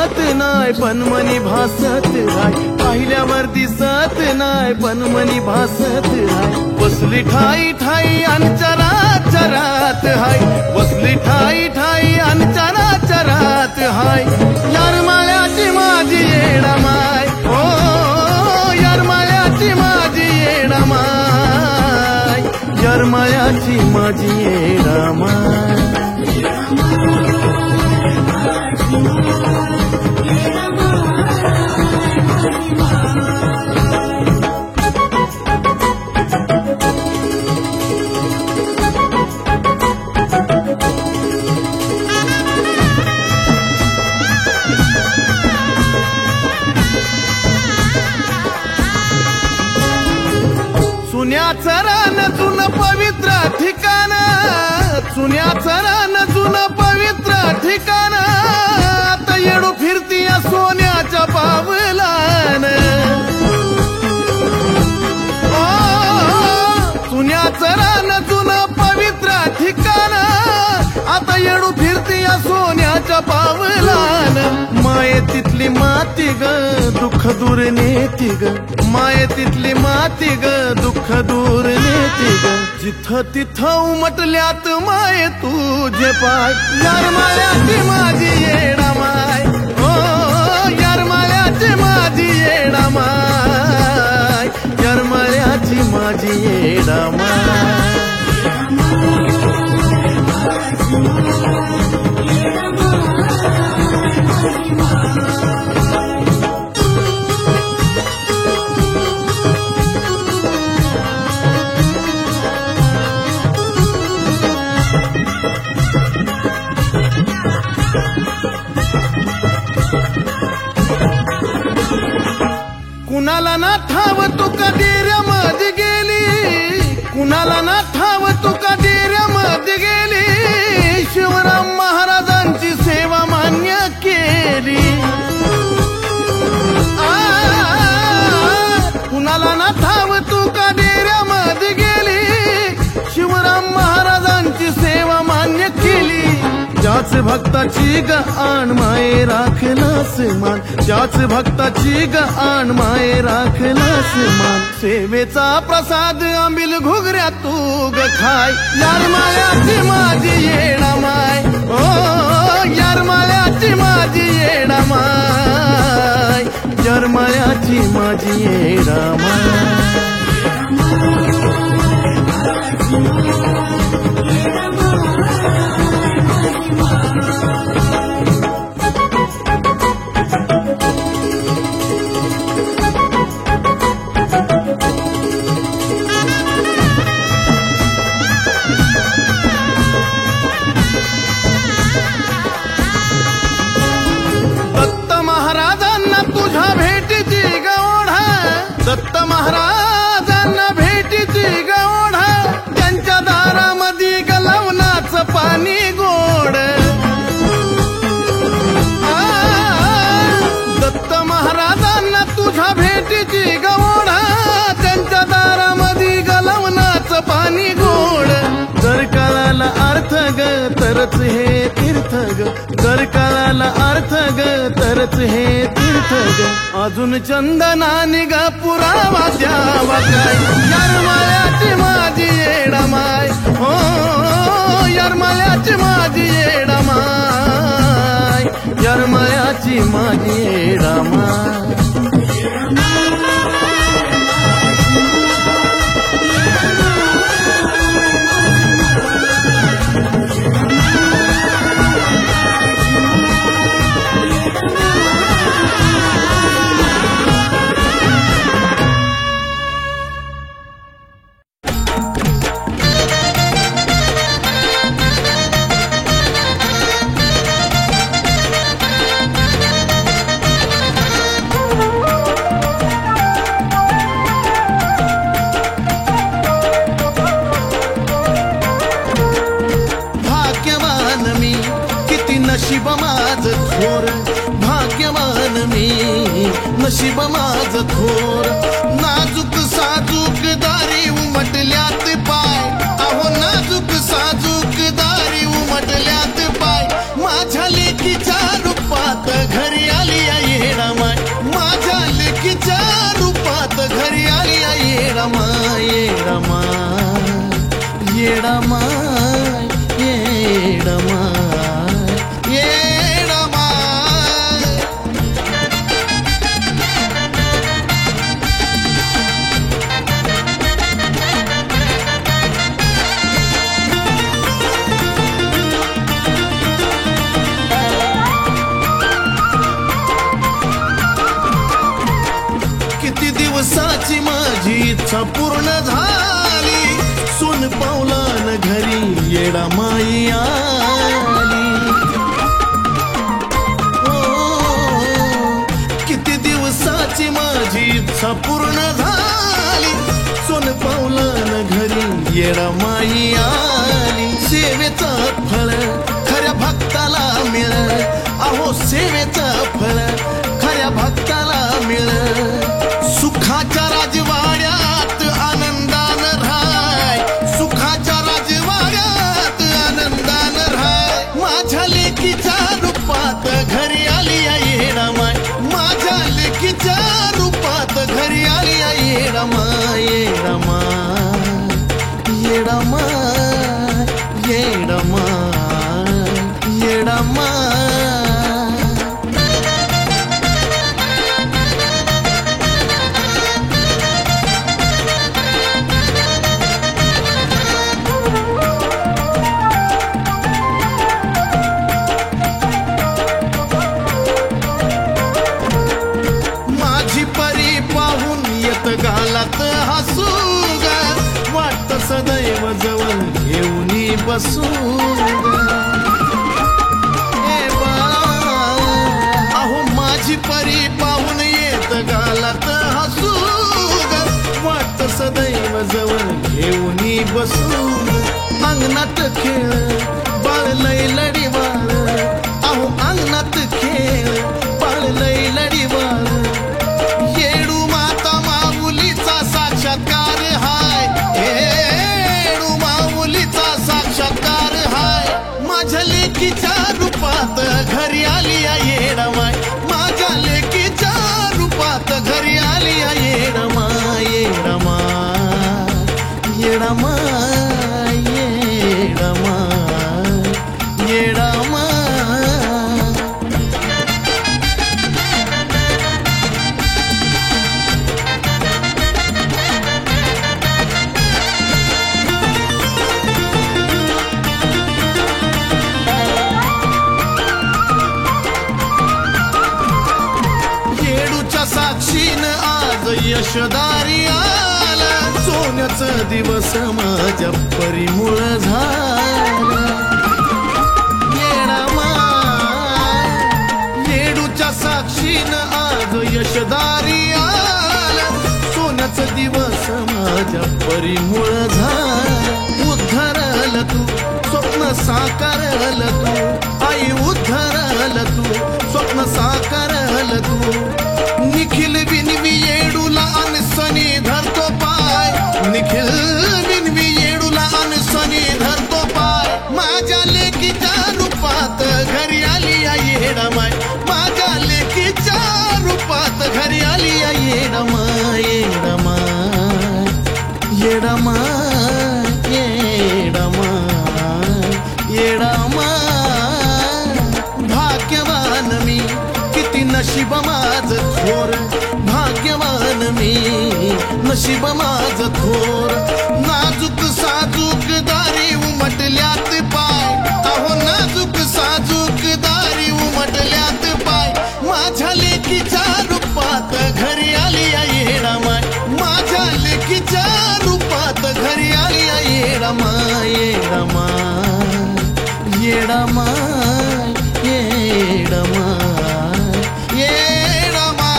दिसत नाही पण मनी भासत हाय, पाहिल्यावर दिसत नाही पण मनी भासत हाय. बसली ठाई ठाई अंचरात चरात हाय, बसली ठाई ठाई अंचरात चरात हाय. यार माळ्याची माझी येडा माय, हो यार माळ्याची माझी येडा माय, यार माळ्याची माझी येडा माय. सुन्याचं रान जुनं पवित्र ठिकाण, सुन्याचं रान जुनं पवित्र ठिकाण, आता येडू फिरती या सोन्याच्या पावलान. सुन्याचं रान जुनं पवित्र ठिकाण, आता येडू फिरती या सोन्याच्या पावलान. मायेतीतली माती ग दुःख दूर नेती ग, मायेतीतली माती ग दुःख दूर नेती ग. जिथं तिथं उमटल्यात माय तुझे पाय, यार माळ्याची माझी येडा माय, हो यार माळ्याची माझी येडा माय, यार माळ्याची माझी येडा माय. कुणाला ना ठाव तू कधी रमत गेली, कुणाला ना ठाव तू कधी रमत गेली, शिवराम महाराजांची सेवा मान्य केली. कुणाला ना ठाव तू कधी रमत गेली, शिवराम महाराजांची सेवा मान्य केली. ज्याच भक्ताची ग आण माये राखलास मान, ज्याच भक्ताची ग आण माये राखलास मान. सेवेचा प्रसाद आंबील घुगऱ्या तू ग खाय, यार माळ्याची माझी येडा माय, ओ यार माळ्याची माझी येडा माय, यार माळ्याची माझी येडा माय. दत्त महाराजांना तुझ्या भेटीची गवढा, दत्त महाराजांना भेटीची गवढा, त्यांच्या दारामध्ये गलवनाचं पाणी गोड. दत्त महाराजांना तुझ्या भेटीची गवढा, त्यांच्या दारामध्ये गलवनाचं पाणी गोड. जर कळाला अर्थ ग तरच हे तीर्थ ग, जर कळाला अर्थ ग तरच हे तीर्थ ग. अजून चंदनाने ग पुरावा द्यावा काय, यार माळ्याची माझी येडा माय, हो यार माळ्याची माझी येडा माय, यार माळ्याची माझी येडा माय. नशीब माझ थोर, भाग्यवान मी नशीब माझ थोर. नाजूक साजूक दारी उमटल्यात पाय, अहो नाजूक साजूक दारी उमटल्यात पाय. माझ्या लेकीच्या रूपात घरी आले इच्छा पूर्ण झाली सोन पावलान घरी येडा माई आली किती दिवसाची माझी इच्छा पूर्ण झाली सोन पावलान घरी येडा माई आली सेवेचं फळ खऱ्या भक्ताला मिळ अहो सेवेचं फळ खऱ्या भक्ताला मिळ सुखाच्या राजवाड्यात आनंदान राहाय सुखाच्या राजवाड्यात आनंदान राहाय माझ्या लेकीच्या रूपात घरी आली येडा माय माझ्या लेकीच्या रूपात घरी आली येडा माय येडा माय येडा माय येडा माय येडा माय गालात हसू ग वाटत सदैव जवळ घेऊनी बसू अहो माझी परी पाहून येत गालात हसू ग वाटत सदैव जवळ घेऊनी बसू अंगणात खेळ बाळ लय लढीवाळ अहो अंगणात खेळ बाळ लय लढीवाळ साक्षात्कार हाय येडू माऊलीचा साक्षात्कार हाय माझ्या लेकीच्या रूपात घरी आली येडा माय माझ्या लेकीच्या रूपात घरी आली येडा माय येडा माय येडा माय येडा माय येडा माय साक्षीन आज यशदारी आला सोन्याचं दिवस माझ्या परिमूळ झाला येडा माय येडूच्या साक्षीन आज यशदारी आला सोन्याचं दिवस माझ्या परिमूळ झाला उद्धरल तू स्वप्न साकारल तू आई उद्धरल तू स्वप्न साकारल तू निखिल विनवी येडूला अनसनी धरतो पाय निखिल विनवी येडूला अनसनी धरतो पाय माझ्या लेकीच्या रूपात घरी आली येडा माय माझ्या लेकीच्या रूपात घरी आली येडा माय येडा माय येडा माय येडा माय येडा माय भाग्यवान मी किती नशीब माझ थोर भाग्यवान मी नशीब माझ थोर नाजूक साजूक दारी उमटल्यात पाय अहो नाजूक साजूक दारी उमटल्यात पाय माझ्या लेकीच्या रूपात घरी आली येडा माय माझ्या लेकीच्या रूपात घरी आली येडा माय येडा माय येडा माय येडा माय येडा माय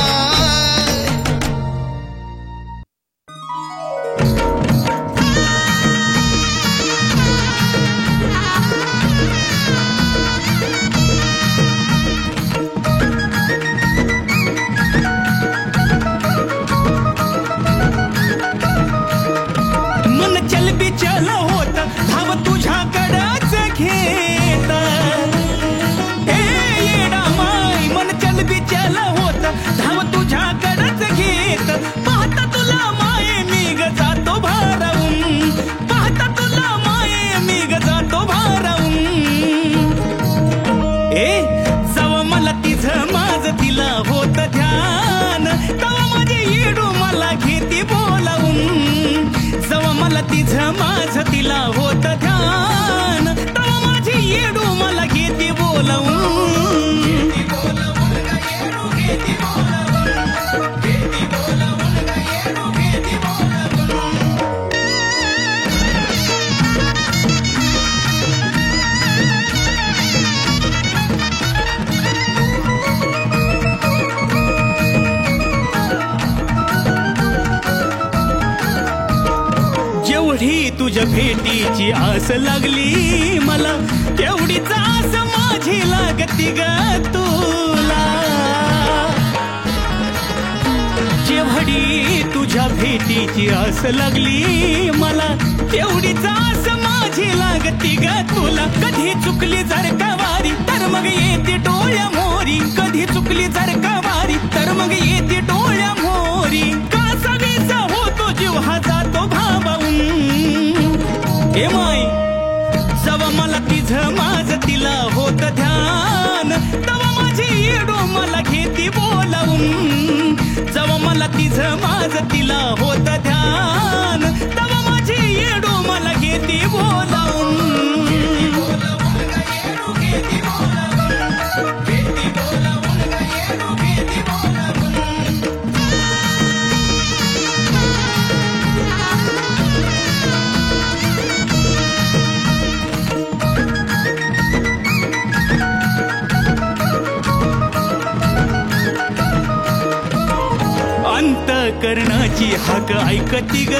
मन चल बिचल होत धाव तुझ्याकडच घेत येडा माय मन चल बिचल होत धाव तुझ्याकडच घेत पाहता तुला माये मी ग जातो भारावून पाहता तुला माये मी ग जातो भारावून जव मला तिझं माझ तिला होत ध्यान तवा माझे येडू मला घेती बोलावून जव मला तिझं माझ तिला होत ध्यान तवा माझी येडू मला घेती बोलावून तुझ्या भेटीची आस लागली मला, तेवढीच आस माझी लागती ग तुला. जेवढी तुझ्या भेटीची आस लागली मला, तेवढीच आस माझी लागती ग तुला. कधी चुकली जर का वारी तर मग येते डोळ्या मोरी, कधी चुकली जर का वारी तर मग येते डोळ्या मोरी. का सगळीचा होतो जीव हा जातो भावाहून. हे माय जवा मला तिझं माझ तिला होत ध्यान, तवा माझी येडो मला घेती बोलावून. जवा मला तिझं माझ तिला होत ध्यान, तवा माझी येडो मला घेती बोलावून. अंतकरणाची हाक ऐकती ग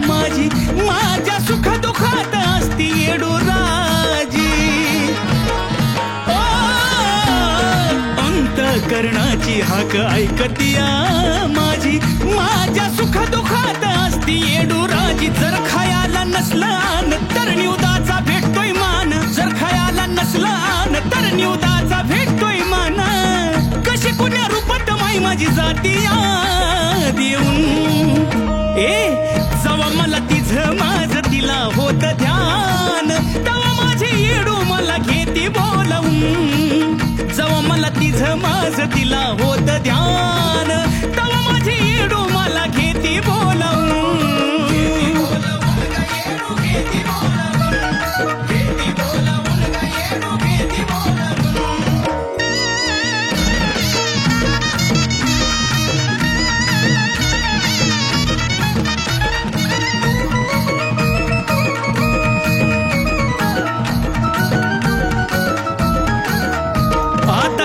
माझी, माझ्या सुख दुःखात असती येडो राजी. अंतकरणाची हाक ऐकती माझी, माझ्या सुख दुःखात असती येडो राजी. जर खायाला नसलान तर निवदाचा भेटतोय मान, जर खायाला नसलान तर निवदाचा भेटतोय मान. कशी कुण्या रूपात माई माझी जाती देऊन. जवा मला तिझं माझ तिला होत ध्यान, तवा माझी येडो मला घेती बोलावून. जवा मला तिझं माझ तिला होत ध्यान, तवा माझी येडो मला घेती बोलावून.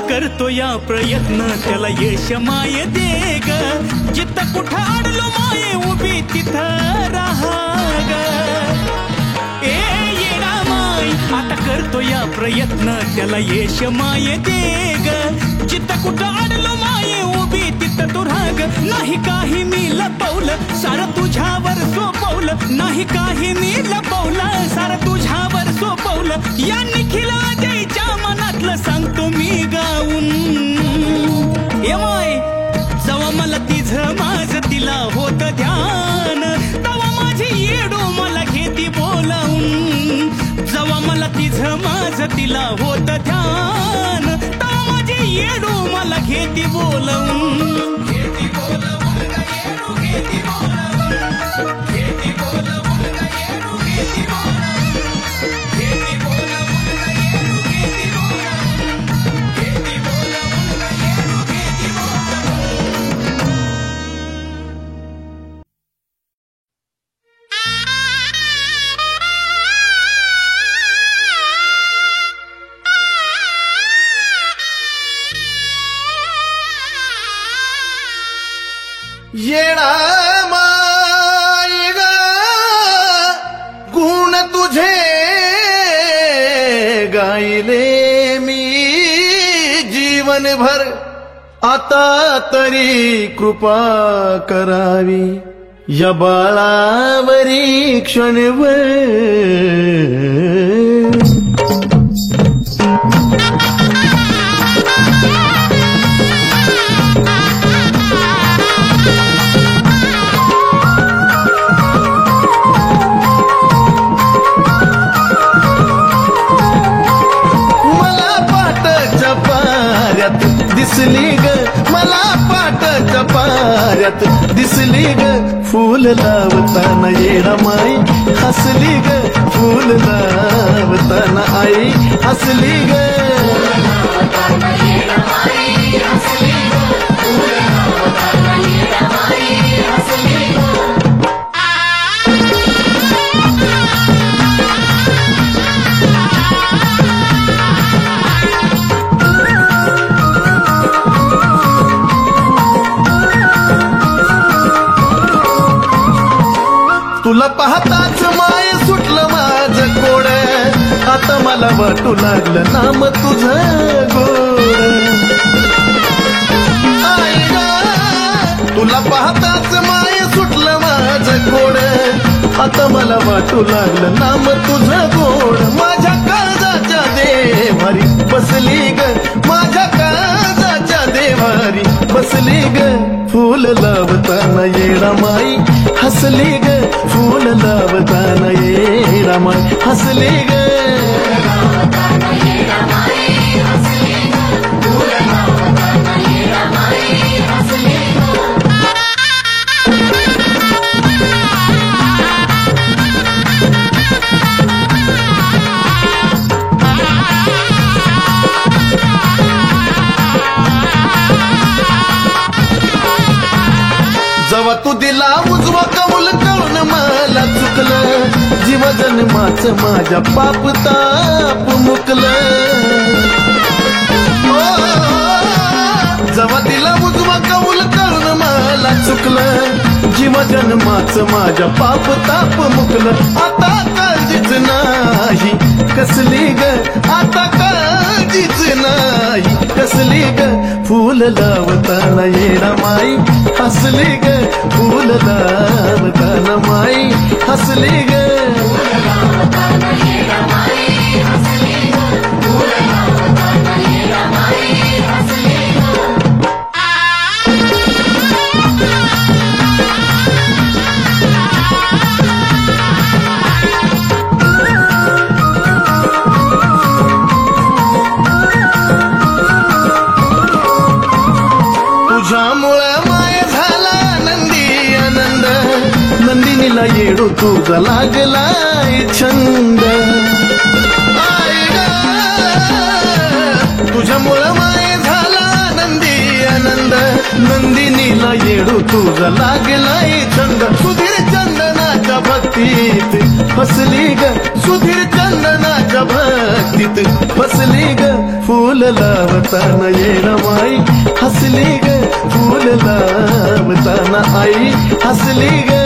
करतो या प्रयत्न त्याला यश माये दे ग, जिथं कुठं अडलो माये उभी तिथं राहा ग. येडा माय आता करतो या प्रयत्न त्याला यश माये दे ग, जिथं कुठं अडलो माये उभी तिथं तू राहा ग. नाही काही मी लपवलं सारं तुझ्यावर सोपवलं, नाही काही मी लपवलं सारं तुझ्यावर सोपवलं. या निखिल अजयच्या मनातलं सांगतो मी गाऊन. माय जवा मला तिझं माझ तिला होत ध्यान, तवा माझी येडो मला घेती बोलावून. जवा मला तिझं माझ तिला होत ध्यान, तवा माझी येडो मला घेती बोलावून. येडा माय ग गुण तुझे गायले मी जीवनभर, आता तरी कृपा करावी या बाळावरी क्षणभर. दिसली ग मला पाटाच्या पाऱ्यात, दिसली ग फूल लावताना येडा माई हसली ग, फूल लावताना आई हसली ग. तुला पाहताच माय आता मला वाटू लागलं नाम तुझं गोड आई ग तुला पाहताच माय सुटलं माझं गोड आता मला वाटू लागलं नाम तुझं गोड माझ्या काळजाच्या देवारी बसली ग माझ्या काळजाच्या देवारी बसली ग फूल लावताना येडा माई हसली ग फूल लावताना येडा माई हसली ग जेव्हा तू दिला उजवा कौल कळून मला चुकलं जीव जन्माचं माझ्या पाप ताप मुकलं जेव्हा दिला उजवा कौल कळून मला चुकलं जीव जन्माचं माझ्या पाप ताप मुकलं आता काळजीच नाही कसली ग आता काळजीच नाही कसली ग फूल लावताना येडा माई हसली ग फूल लावताना माई हसली ग तुझ्यामुळं माय झाला नंदी आनंद नंदिनीला येडू तुझा लागलाय छंद आई ग तुझ्यामुळं माय झाला नंदी आनंद नंदिनीला येडू तुझा लागलाय छंद सुधीर चंदनाच्या भक्तीत फसली ग सुधीर चंदनाच्या भक्तीत फसली ग फूल लावताना येडा माई हसली ग फूल लावताना आई हसली ग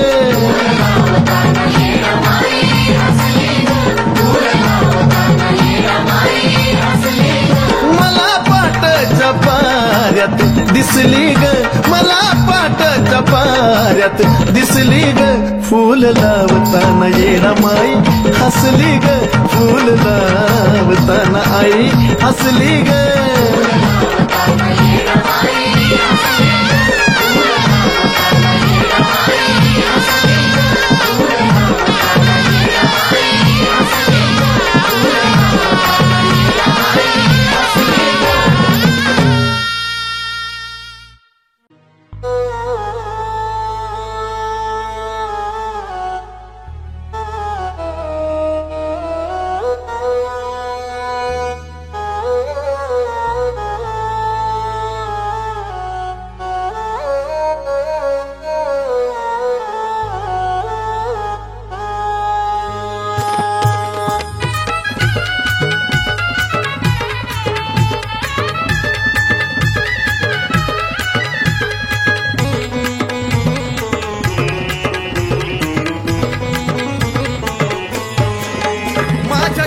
मला पाटाच्या पाऱ्यात दिसली ग मला पाटाच्या पाऱ्यात दिसली ग फूल लावताना येडा माई हसली ग फूल लावताना आई हसली ग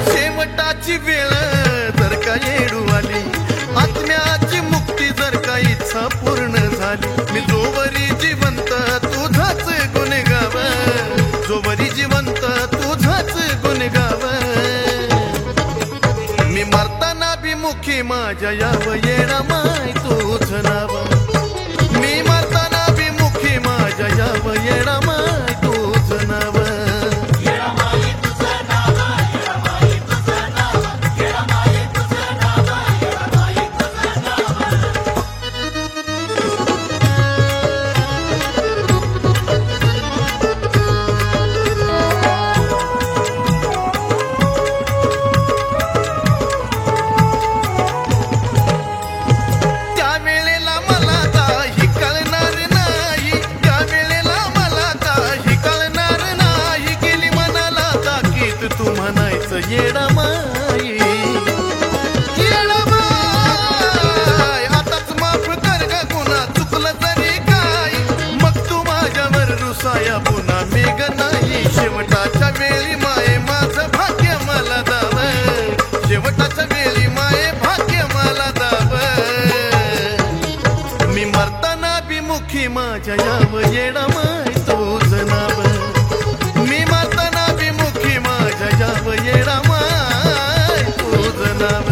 शेवटाची वेळ जर का येडू आली आत्म्याची मुक्ती जर का इच्छा पूर्ण झाली मी जोवरी जिवंत तुझाच गुण गाव जोवरी जिवंत तुझाच गुण गाव मी मरताना बी मुखी माझ्या याव येडा माय तुझ नाव मी मरताना बी मुखी माझ्या याव येडा माय तुझ नाव त्या वेळेला मुखी माझ्या याव येडा माय तुझ नाव मी माताना विमुखी माझ्या याव येडा माय तुझ नाव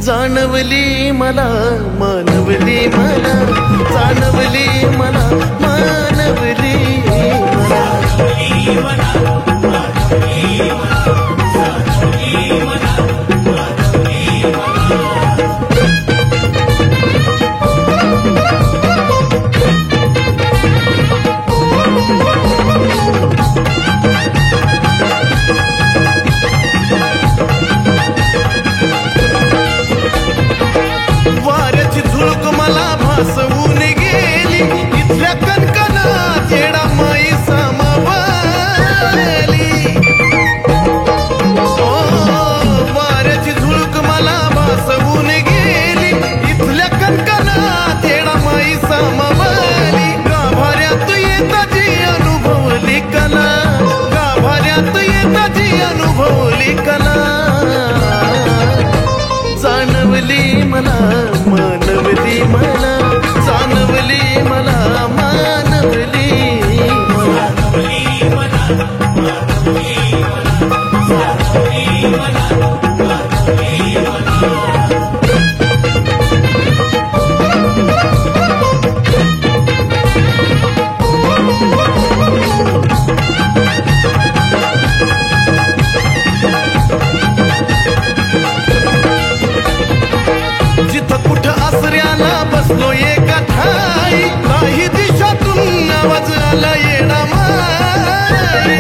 जाणवली मला मानवली मला जाणवली मला मानवली वाऱ्याची झुळूक मला भासवून गेली इथल्या कणकणात येडा माई सामावली वाऱ्याची झुळूक मला भासवून गेली इथल्या कणकणात येडा माई सामावली गाभाऱ्यात येताची अनुभवली कला गाभाऱ्यात येताची अनुभवली कला जाणवली मला मानवली मला जाणवली मला मानवली जिथं कुठं आसऱ्याला बसलो एका ठाई काही दिशातून आवाज आला येडा माई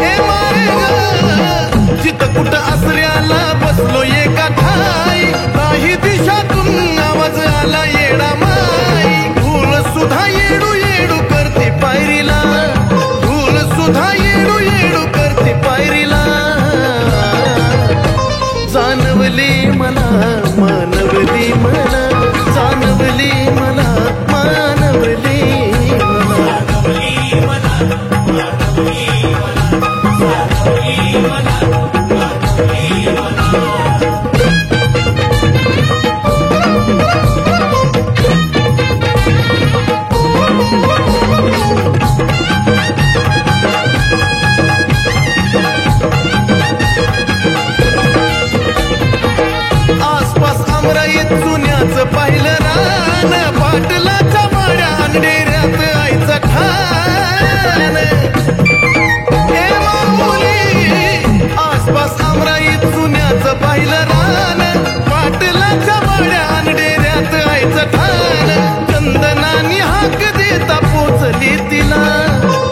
ए माय ग जिथं कुठं आसऱ्याला बसलो एका ठाई काही दिशातून आवाज आला येडा माई फूल सुद्धा येडू येडू करते पायरीला फूल सुद्धा येडू येडू करते पायरीला जाणवली मला मानवली मला जाणवली मला मानवली आसपास आमराईत जुन्याचं पाहिलं रान पाटलाच्या वाड्या अंडेऱ्यात आईचं ठाण ए मामुली आसपास आमराईत जुन्याचं पाहिलं रान पाटलाच्या वाड्या अंडेऱ्यात आईचं ठाण चंदनानी हाक देता पोचली तिला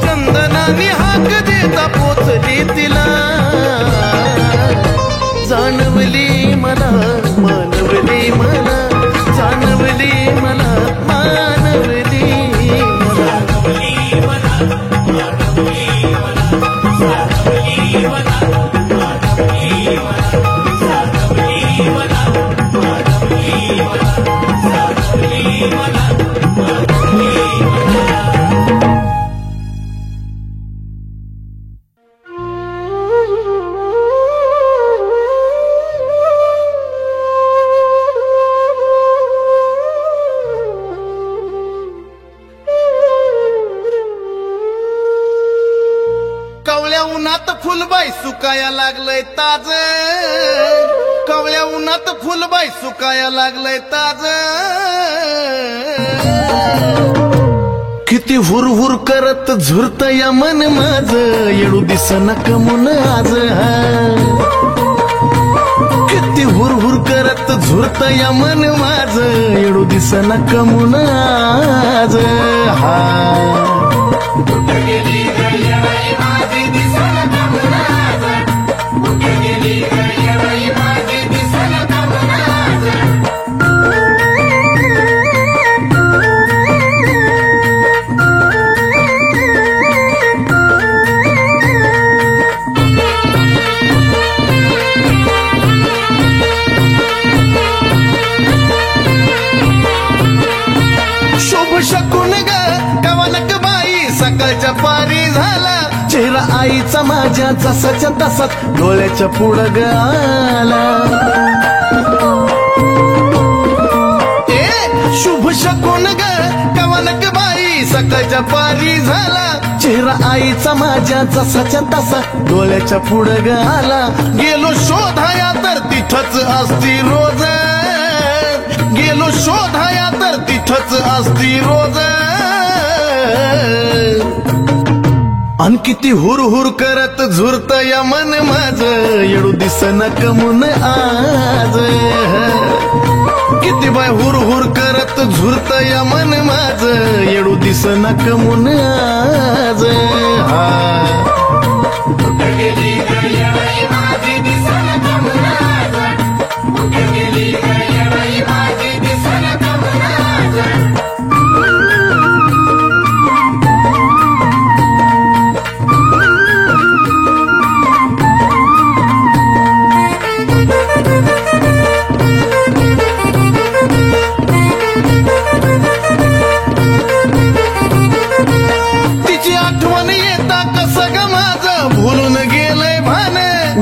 चंदनानी हाक देता पोचली तिला जाणवली मला मानवली मला जाणवली मला मानवली कवळ्या उन्हात फुलबाई सुकाया लागलंय ताज कवळ्या उन्हात फुलबाई सुकाया लागलंय ताज किती हुरहुर करत झुरत या मन माझ येडू दिसना कमून आज किती हुरहुर करत झुरत या मन माझ येडू दिसना कमून आज हा शकून ग कवानक बाई सकाळच्या पारी झाला चेहरा आईचा माझ्या जसाच्या तसाच डोळ्याच्या पुढं ग आला शुभ शकून ग कवानक बाई सकाळच्या पारी झाला चेहरा आईचा माझ्या जसाच्या तसा डोळ्याच्या पुढं ग आला गेलो शोधाया तर तिथंच असती रोज गेलो शोधाया तर तिथंच असती रोज अन किती हुर हुर करत झुरत या मन माझ येडू दिसना कमून आज किती बाय हुर हुर करत झुरत या मन माझ येडू दिसना कमून आज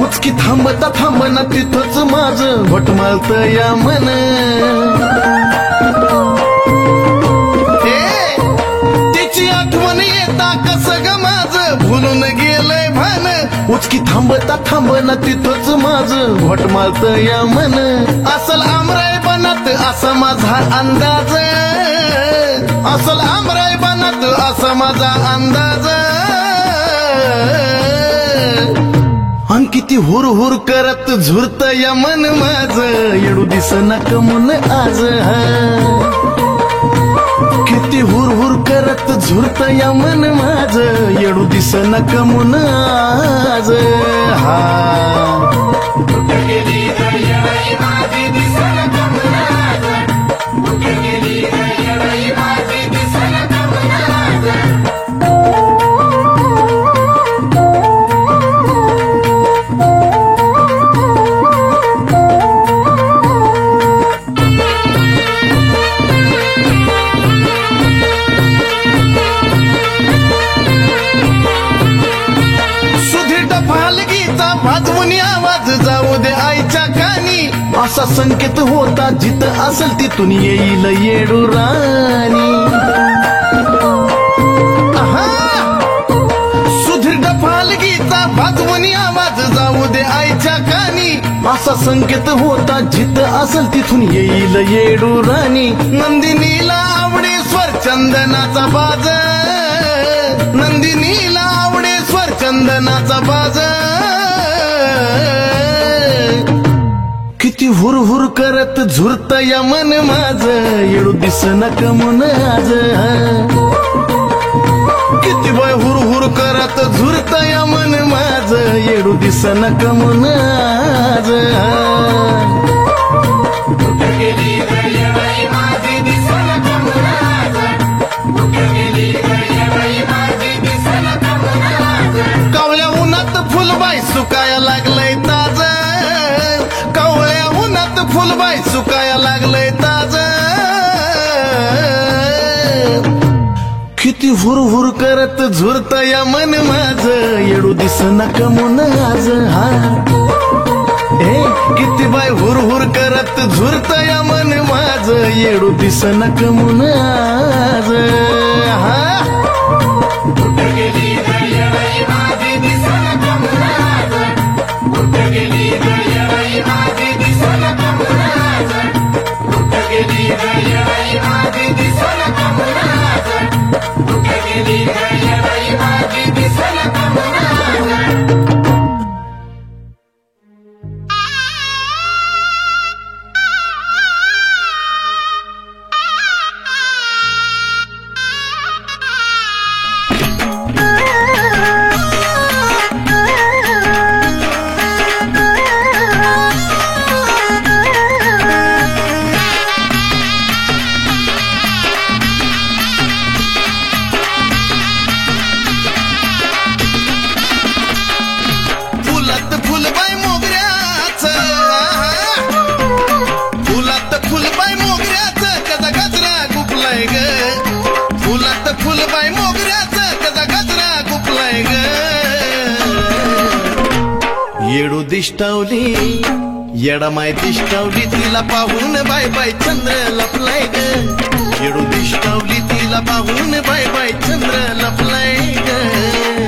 उचकी थांबता थांबना तिथंच माझं घोटमाळत या मन तिची आठवण येता कसं ग माझं भुलून गेलंय भान उचकी थांबता थांबना तिथंच माझं घोटमाळत या मन असल आमराय बनत असा माझा अंदाज असल आमराय बनत असा माझा अंदाज अन किती हुर हुर करत झुरत या मन माझ येडू दिसना कमून आज किती हुर हुर करत झुरत या मन माझ येडू दिसना कमून आज असा संकेत होता जिथं असेल तिथून येईल येडू राणी सुधीर डफालगीचा भाजवणी आवाज जाऊ दे आईच्या कानी असा संकेत होता जिथं असेल तिथून येईल येडू राणी नंदिनीला आवडे स्वर चंदनाचा बाज नंदिनीला आवडे स्वर चंदनाचा बाज किती हुर हुर करत झुरत या मन माझ येडू दिसना कमून आज किती बाय हुर हुर करत झुरत या मन माझ येडू दिसना कमून आज कावळ्या उन्हात फुलबाई सुकाया लागलंय ताज कावळ्या उन्हात फुलबाई सुकाया लागलंय ताज किती हुर हुर करत झुरत या मन माझ येडू दिसना कमून आज किती बाय हुर हुर करत झुरत या मन माझ येडू दिसना कमून आज फुलात फुलबाई मोगऱ्याचं त्याचा गजरा गुपलाय ग येडू दिष्टावली येडा माय दिष्टावली तिला पाहून बाय बाय चंद्र लपलाय ग येडू दिष्टावली तिला पाहून बाय बाय चंद्र लपलाय ग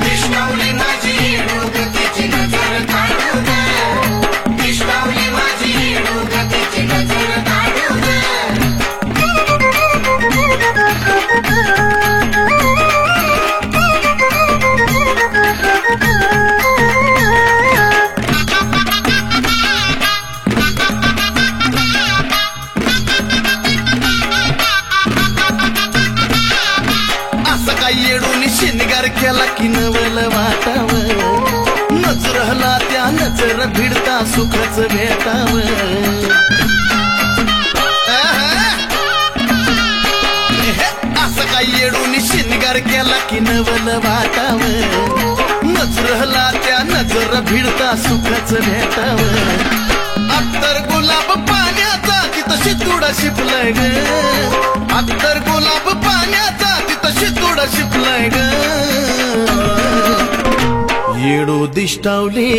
दिष्टावली माझी येडू ग तिची नजर काढू ग दिष्टावली माझी येडू ग तिची नजर काढू ग येडूनी शिनगार केला की नवल वाटाव नजरला त्या नजर भिडता सुखच भेटाव असं काय येडूनी शिनगार केला की नवल वाटाव नजरला त्या नजर भिडता सुखच भेटाव अत्तर गुलाब पाण्याचा तिथं शितुडा शिपलाय ग अत्तर गुलाब पाण्याचा तिथं शितुडा शिपलाय ग येडू दिष्टावली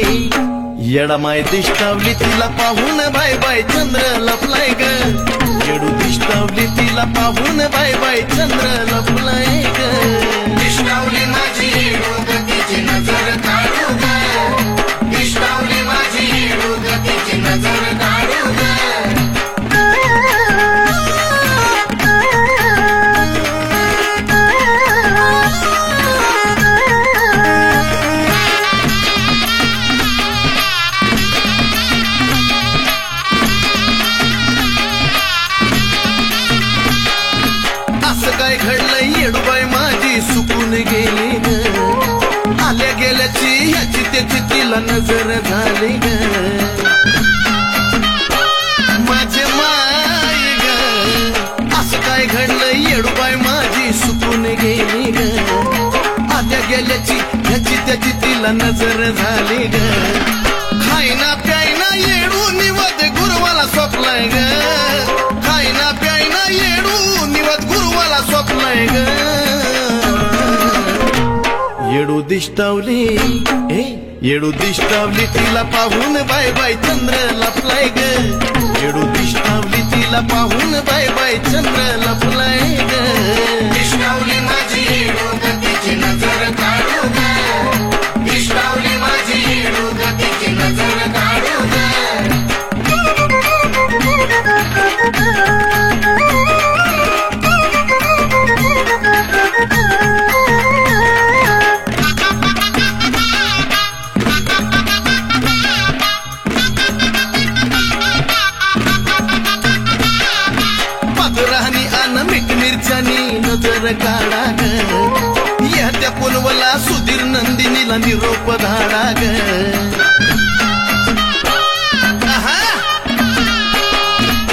येडा माय दिष्टावली तिला पाहून बाय बाय चंद्र लपलाय ग येडू दिष्टावली तिला पाहून बाय बाय चंद्र लपलाय ग दिष्टावली माझी येडू ग तिची नजर काढू ग दिष्टावली माझी येडू ग तिची नजर काढू ग काय घडलंय येडूबाई माझी सुकून गेली ग आल्या गेल्याची ह्याची त्याची तिला नजर झाली ग माझे माय ग असं काय घडलंय येडूबाई माझी सुकून गेली ग आल्या गेल्याची ह्याची त्याची तिला नजर झाली ग खायना प्यायना येडू निवद गुरुवाला स्वप्लाय ग खायना प्यायना येडू निवद गुरुवाला स्वप्लाय ग येडू दिष्टावली येडू दिष्टावली तिला पाहून बाय बाय चंद्र लपलाय ग येडू दिष्टावली तिला पाहून बाय बाय चंद्र लपलाय ग दिष्टावली माझी येडू ग तिची नजर काढू ग दिष्टावली माझी येडू ग तिची नजर काढू ग पादरानी अन मीठ मिरच्यानी नजर काढा ग या त्या पुलवला सुधीर नंदिनीला निरोप धाडा ग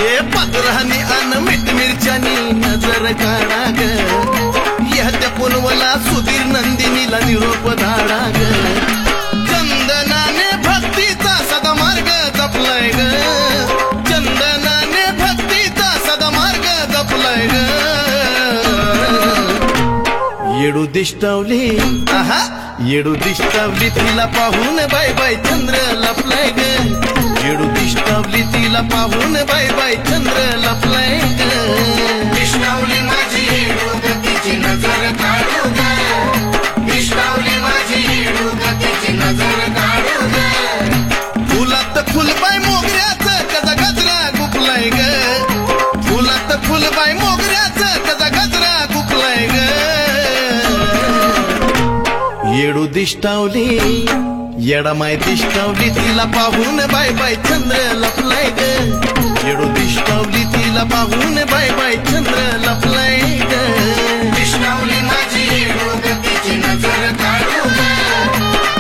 ए पादरानी अन मीठ मिरच्यानी नजर काढा ग या त्या पुलवला सुधीर नंदिनीला निरोप धाडा ग चंदनाने भक्तीचा सदा मार्ग जपलाय ग चंदनाने भक्तीचा सदा मार्ग जपलाय ग येडू दिष्टावली येडू दिष्टावली तिला पाहून बाय बाय चंद्र लपलाय ग येडू दिष्टावली तिला पाहून बाय बाय चंद्र लपलाय ग दिष्टावली माझी येडू ग तिची नजर काढू ग दिष्टावली माझी येडू ग तिची नजर काढू ग फुलात फुलबाई मोगऱ्याचं त्याचा गजरा गुपलाय ग फुलात फुलबाई मोगऱ्याचं त्याचा गजरा गुपलाय ग येडू दिष्टावली येडा माय दिष्टावली तिला पाहून बाय बाय चंद्र लपलाय ग येडू दिष्टावली तिला पाहून बाय बाय चंद्र लपलाय ग दिष्टावली माझी येडू ग तिची नजर काढू ग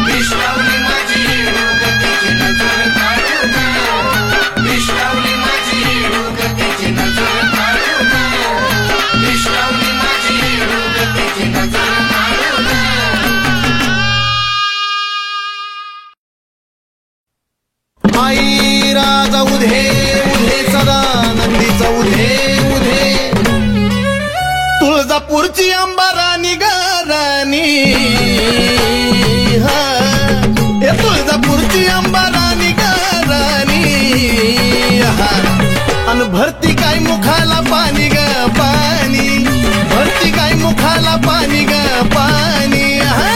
दिष्टावली माझी येडू ग तिची नजर काढू ग दिष्टावली माझी येडू ग तिची नजर काढू ग दिष्टावली माझी येडू ग तिची नजर काढू ग आई राजा उधे उधे सदा नंदीचा उधे उधे तुळजापूरची अंबा राणी ग राणी, हा हे तुळजापूरची अंबा राणी ग राणी, हा अन भरती काय मुखाला पाणी ग पाणी, भरती काय मुखाला पाणी ग पाणी, हा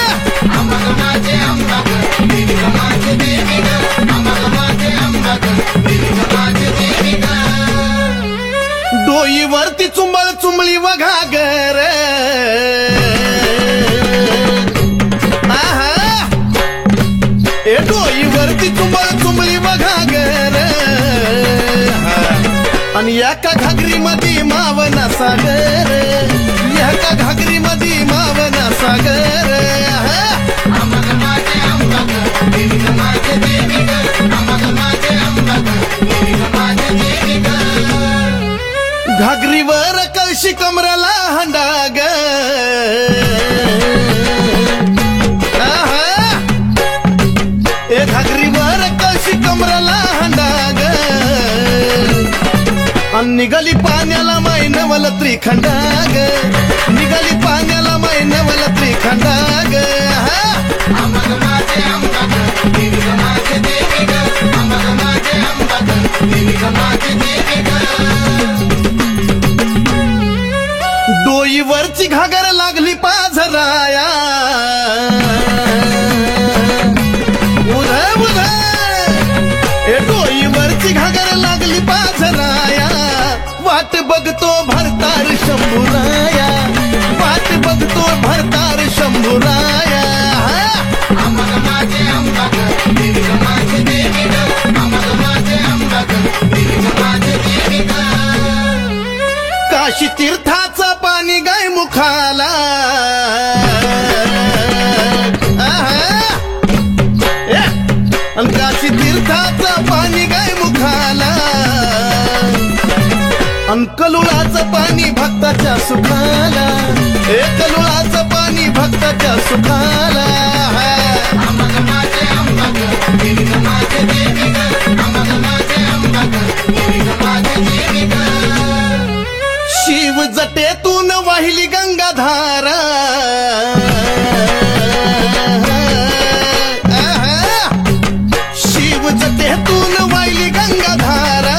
डोईवरती चुंबळ चुंबळी वघागर, ए डोईवरती चुंबळ चुंबळी वघागर, आणि एका घागरी मध्ये मावना सागर, एका घागरी मध्ये मावना सागर, घागरीवर कळशी कमराला हंडाग, ए घागरीवर कळशी कमराला हंडाग, अन निघाली पाण्याला मैनवल त्रिखंडाग, निघाली पाण्याला मैनवल त्रिखंडाग, डोईवरची घागर लागली पाझराया, उध उध ए डोईवरची घागर लागली पाझराया, वाट बघतो भरतार शंभूराया, वाट बघतो भरतार शंभूराया, काशी तीर्थाचं पाणी गाय मुखाला, काशी तीर्थाचं पाणी गाय मुखाला, अन कलुळाचं पाणी भक्ताच्या सुखाला, ए कलुळाचं पाणी भक्ताच्या सुखाला, शिव जटेतून वाहिली गंगाधारा, शिव जटेतून वाहिली गंगाधारा,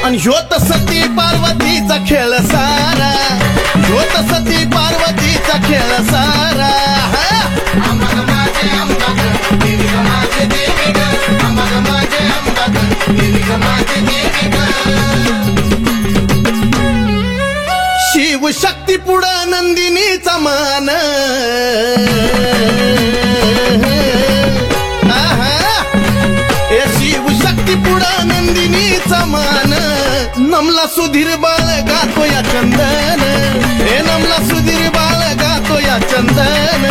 आणि ह्योत सती पार्वतीचा खेळ सारा, ह्योत सती पार्वतीचा खेळ सारा, शिव शक्ती पुढं नंदिनीचा मान, ए शिव शक्ती पुढं नंदिनीचा मान, नमला सुधीर बाळ गातो या चंदन, ए नमला सुधीर बाळ गातो या चंदन,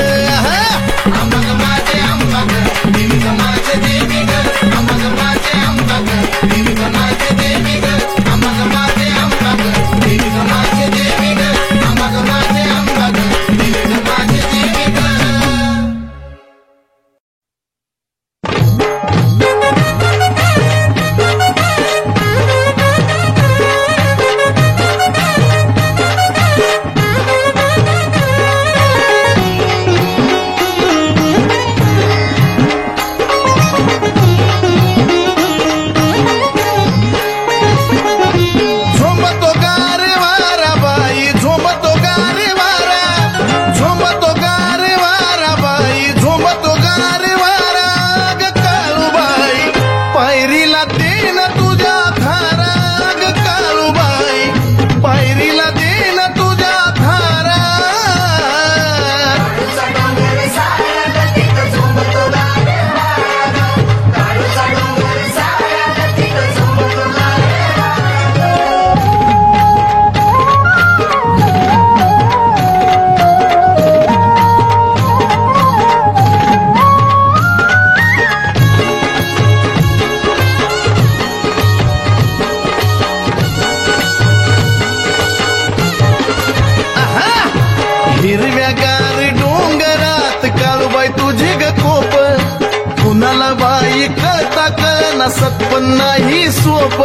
असत पण नाही सोप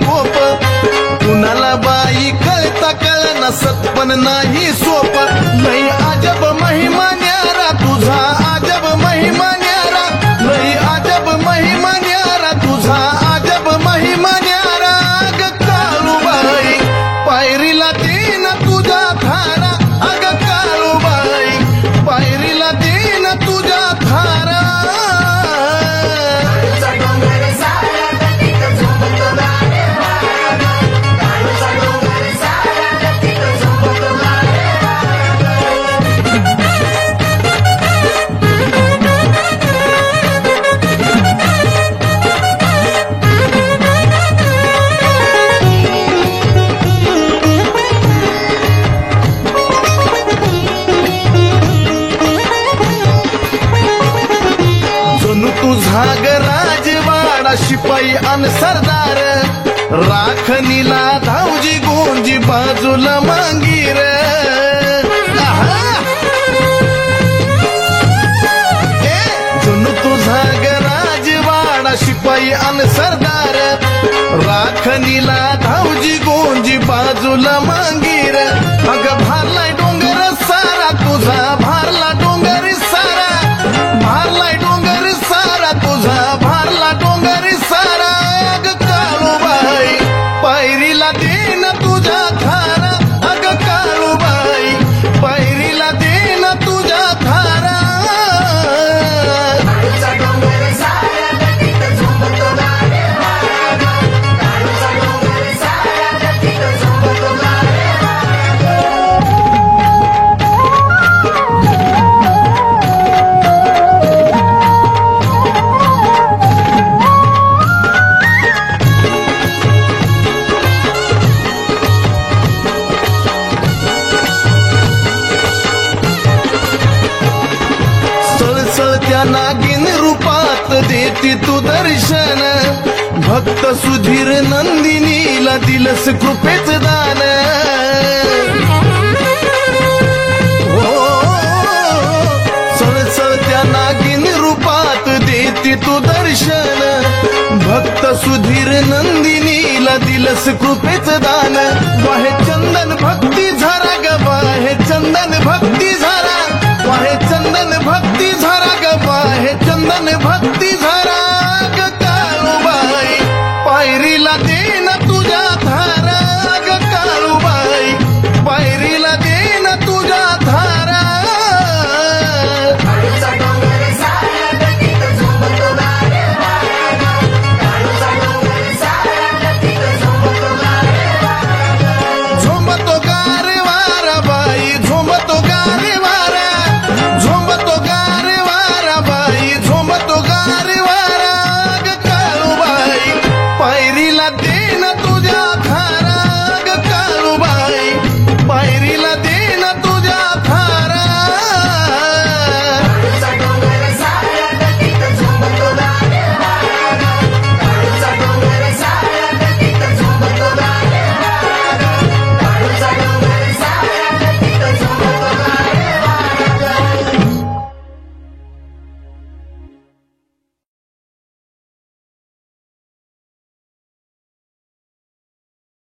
कोप कुणाला बाई कळता कळना सत्पन नाही सोप लई अजब महिमा न्यारा तुझा अजब महिमा न्यारा लई अजब महिमा न्यारा तुझा अजब महिमा न्यारा अग काळूबाई पायरीला देन तुझा थारा अग काळूबाई पायरीला देन तुझा थारा तुझा ग राजवाडा शिपाई अन सरदार राखणीला धावजी गोंजी बाजूला मांगीर जणू तुझा ग राजवाडा शिपाई अन सरदार राखणीला धावजी गोंजी बाजूला मांगीर अग भारलाय डोंगर सारा तुझा भारला डोंगर सारा भारलाय डोंगर सारा तुझा भारला डोंगर सारा अग काळूबाई पायरीला देन तुझा थारा अग काळूबाई पायरीला देन तुझा थारा सळसळत्या नागिन रूपात देती तू दर्शन भक्त सुधीर नंदिनीला दिलस कृपेच दान हो सळसळत्या नागिन रूपात देती तू दर्शन भक्त सुधीर नंदिनीला दिलस कृपेच दान वाहे चंदन भक्ती झरा ग वाहे चंदन भक्ती झरा वाहे चंदन भक्ती झरा ग वाहे चंदन भक्ती